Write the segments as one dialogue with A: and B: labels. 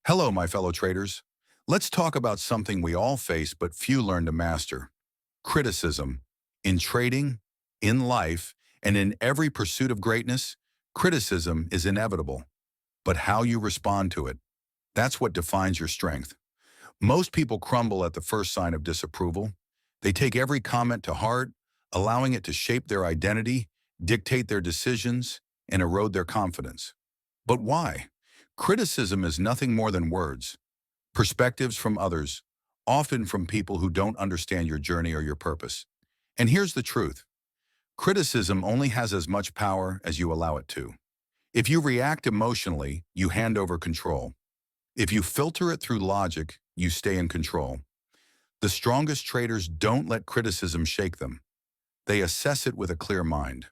A: Hello, my fellow traders. Let's talk about something we all face but few learn to master: criticism. In trading, in life, and in every pursuit of greatness, criticism is inevitable. But how you respond to it, that's what defines your strength. Most people crumble at the first sign of disapproval. They take every comment to heart, allowing it to shape their identity, dictate their decisions, and erode their confidence. But why? Criticism is nothing more than words, perspectives from others, often from people who don't understand your journey or your purpose. And here's the truth: criticism only has as much power as you allow it to. If you react emotionally, you hand over control. If you filter it through logic, you stay in control. The strongest traders don't let criticism shake them. They assess it with a clear mind.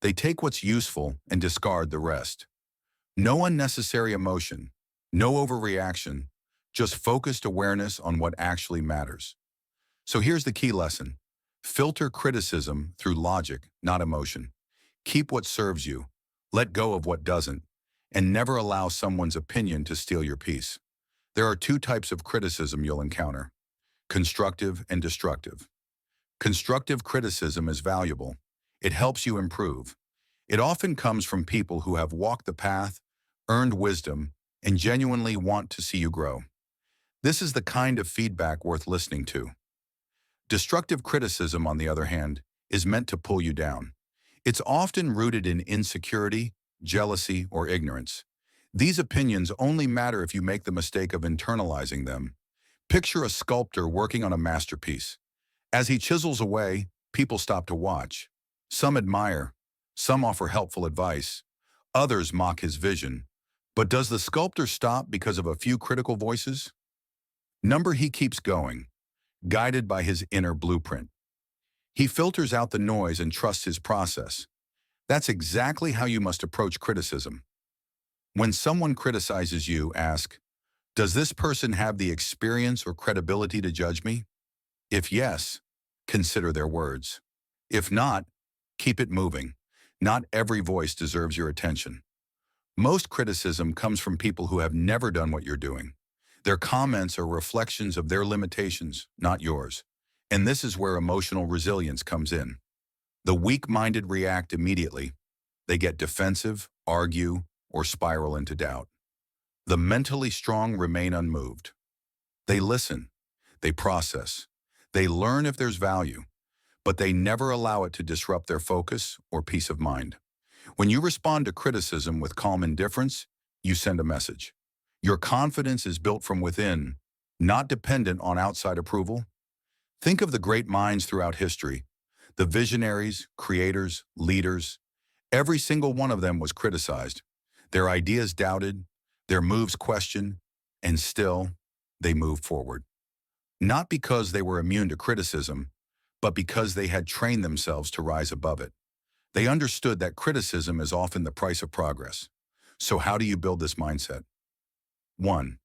A: They take what's useful and discard the rest. No unnecessary emotion, no overreaction, just focused awareness on what actually matters. So here's the key lesson: filter criticism through logic, not emotion. Keep what serves you, let go of what doesn't, and never allow someone's opinion to steal your peace. There are two types of criticism you'll encounter: constructive and destructive. Constructive criticism is valuable. It helps you improve. It often comes from people who have walked the path, earned wisdom, and genuinely want to see you grow. This is the kind of feedback worth listening to. Destructive criticism, on the other hand, is meant to pull you down. It's often rooted in insecurity, jealousy, or ignorance. These opinions only matter if you make the mistake of internalizing them. Picture a sculptor working on a masterpiece. As he chisels away, people stop to watch. Some admire, some offer helpful advice, others mock his vision. But does the sculptor stop because of a few critical voices? Number he keeps going, guided by his inner blueprint. He filters out the noise and trusts his process. That's exactly how you must approach criticism. When someone criticizes you, ask, does this person have the experience or credibility to judge me? If yes, consider their words. If not, keep it moving. Not every voice deserves your attention. Most criticism comes from people who have never done what you're doing. Their comments are reflections of their limitations, not yours. And this is where emotional resilience comes in. The weak-minded react immediately. They get defensive, argue, or spiral into doubt. The mentally strong remain unmoved. They listen. They process. They learn if there's value, but they never allow it to disrupt their focus or peace of mind. When you respond to criticism with calm indifference, you send a message. Your confidence is built from within, not dependent on outside approval. Think of the great minds throughout history, the visionaries, creators, leaders. Every single one of them was criticized. Their ideas doubted, their moves questioned, and still, they moved forward. Not because they were immune to criticism, but because they had trained themselves to rise above it. They understood that criticism is often the price of progress. So how do you build this mindset? 1.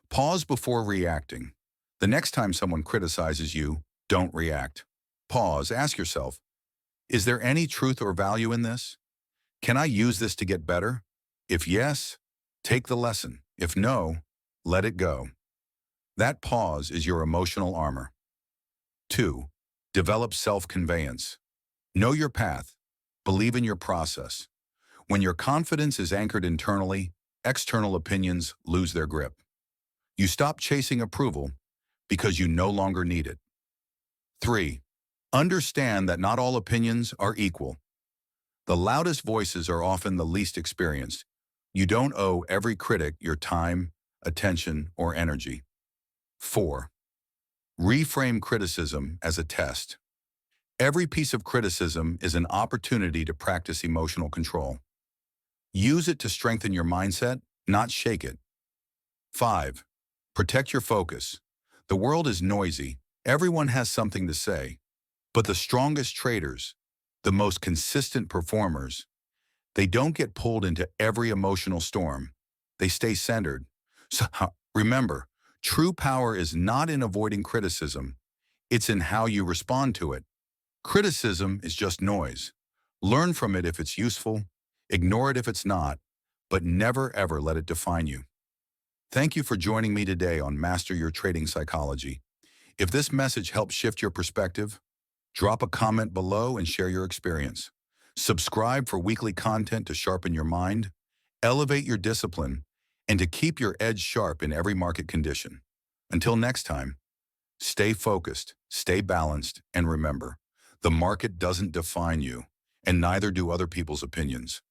A: Pause before reacting. The next time someone criticizes you, don't react. Pause, ask yourself, is there any truth or value in this? Can I use this to get better? If yes, take the lesson. If no, let it go. That pause is your emotional armor. 2. Develop self-conveyance. Know your path. Believe in your process. When your confidence is anchored internally, external opinions lose their grip. You stop chasing approval because you no longer need it. 3. Understand that not all opinions are equal. The loudest voices are often the least experienced. You don't owe every critic your time, attention, or energy. 4. Reframe criticism as a test. Every piece of criticism is an opportunity to practice emotional control. Use it to strengthen your mindset, not shake it. 5. Protect your focus. The world is noisy. Everyone has something to say. But the strongest traders, the most consistent performers, they don't get pulled into every emotional storm. They stay centered. So remember, true power is not in avoiding criticism. It's in how you respond to it. Criticism is just noise. Learn from it if it's useful, ignore it if it's not, but never ever let it define you. Thank you for joining me today on Master Your Trading Psychology. If this message helped shift your perspective, drop a comment below and share your experience. Subscribe for weekly content to sharpen your mind, elevate your discipline, and to keep your edge sharp in every market condition. Until next time, stay focused, stay balanced, and remember, the market doesn't define you, and neither do other people's opinions.